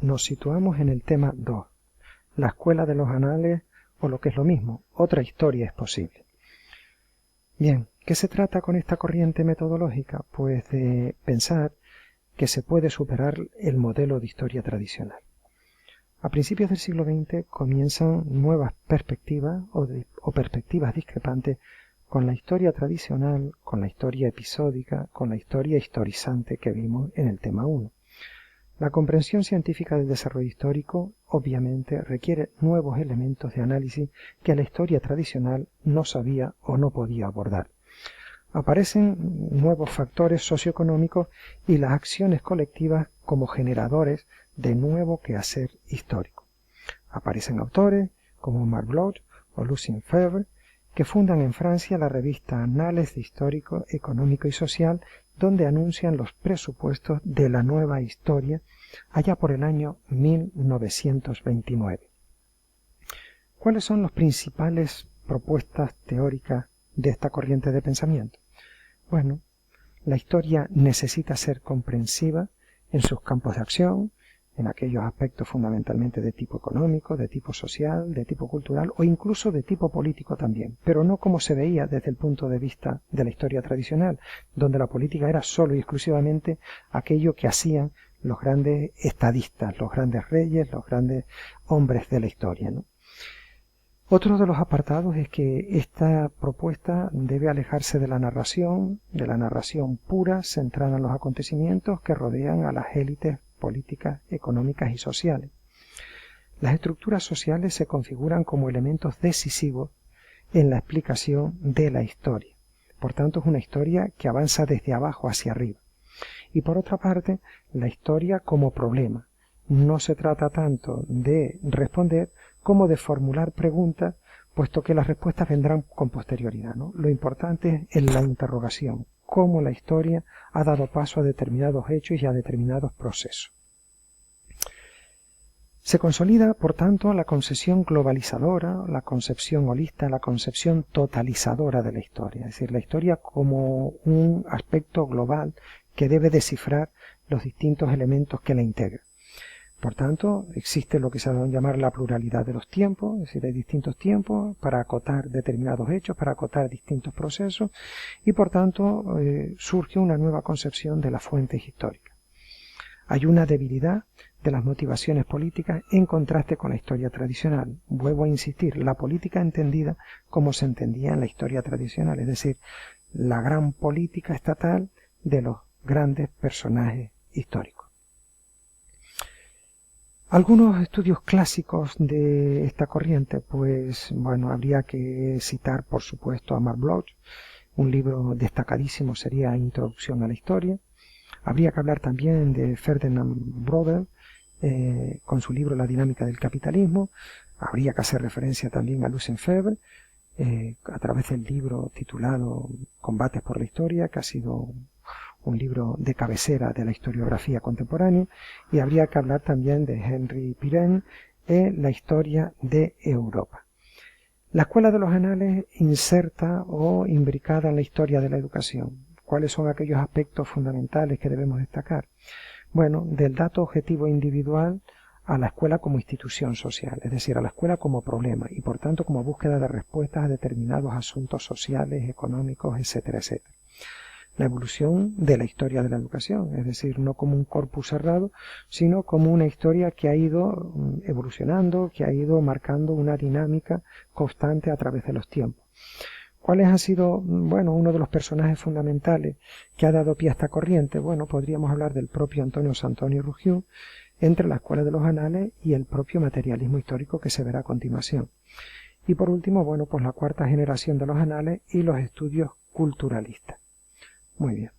nos situamos en el tema 2, la escuela de los anales, o lo que es lo mismo, otra historia es posible. Bien, ¿qué se trata con esta corriente metodológica? Pues de pensar que se puede superar el modelo de historia tradicional. A principios del siglo XX comienzan nuevas perspectivas o perspectivas discrepantes con la historia tradicional, con la historia episódica, con la historia historizante que vimos en el tema 1. La comprensión científica del desarrollo histórico, obviamente, requiere nuevos elementos de análisis que la historia tradicional no sabía o no podía abordar. Aparecen nuevos factores socioeconómicos y las acciones colectivas como generadores de nuevo quehacer histórico. Aparecen autores como Marc Bloch o Lucien Febvre, que fundan en Francia la revista Annales de Histórico, Económico y Social, donde anuncian los presupuestos de la nueva historia allá por el año 1929. ¿Cuáles son las principales propuestas teóricas de esta corriente de pensamiento? Bueno, la historia necesita ser comprensiva en sus campos de acción, en aquellos aspectos fundamentalmente de tipo económico, de tipo social, de tipo cultural o incluso de tipo político también, pero no como se veía desde el punto de vista de la historia tradicional, donde la política era solo y exclusivamente aquello que hacían los grandes estadistas, los grandes reyes, los grandes hombres de la historia, ¿no? Otro de los apartados es que esta propuesta debe alejarse de la narración pura, centrada en los acontecimientos que rodean a las élites políticas, económicas y sociales. Las estructuras sociales se configuran como elementos decisivos en la explicación de la historia. Por tanto, es una historia que avanza desde abajo hacia arriba. Y por otra parte, la historia como problema. No se trata tanto de responder como de formular preguntas, puesto que las respuestas vendrán con posterioridad, ¿no? Lo importante es la interrogación, cómo la historia ha dado paso a determinados hechos y a determinados procesos. Se consolida, por tanto, la concepción globalizadora, la concepción holista, la concepción totalizadora de la historia, es decir, la historia como un aspecto global que debe descifrar los distintos elementos que la integran. Por tanto, existe lo que se va a llamar la pluralidad de los tiempos, es decir, hay distintos tiempos para acotar determinados hechos, para acotar distintos procesos, y por tanto surge una nueva concepción de las fuentes históricas. Hay una debilidad de las motivaciones políticas en contraste con la historia tradicional. Vuelvo a insistir, la política entendida como se entendía en la historia tradicional, es decir, la gran política estatal de los grandes personajes históricos. Algunos estudios clásicos de esta corriente, pues bueno, habría que citar por supuesto a Marc Bloch, un libro destacadísimo sería Introducción a la Historia. Habría que hablar también de Ferdinand Brodel, con su libro La dinámica del capitalismo. Habría que hacer referencia también a Lucien Febvre, a través del libro titulado Combates por la Historia, que ha sido un libro de cabecera de la historiografía contemporánea, y habría que hablar también de Henri Pirenne en La historia de Europa. La escuela de los anales inserta o imbricada en la historia de la educación. ¿Cuáles son aquellos aspectos fundamentales que debemos destacar? Bueno, del dato objetivo individual a la escuela como institución social, es decir, a la escuela como problema y por tanto como búsqueda de respuestas a determinados asuntos sociales, económicos, etcétera, etcétera. La evolución de la historia de la educación, es decir, no como un corpus cerrado, sino como una historia que ha ido evolucionando, que ha ido marcando una dinámica constante a través de los tiempos. ¿Cuáles han sido, bueno, uno de los personajes fundamentales que ha dado pie a esta corriente? Bueno, podríamos hablar del propio Antonio Santoni Ruggiu, entre la escuela de los anales y el propio materialismo histórico que se verá a continuación. Y por último, bueno, pues la cuarta generación de los anales y los estudios culturalistas. Muy bien.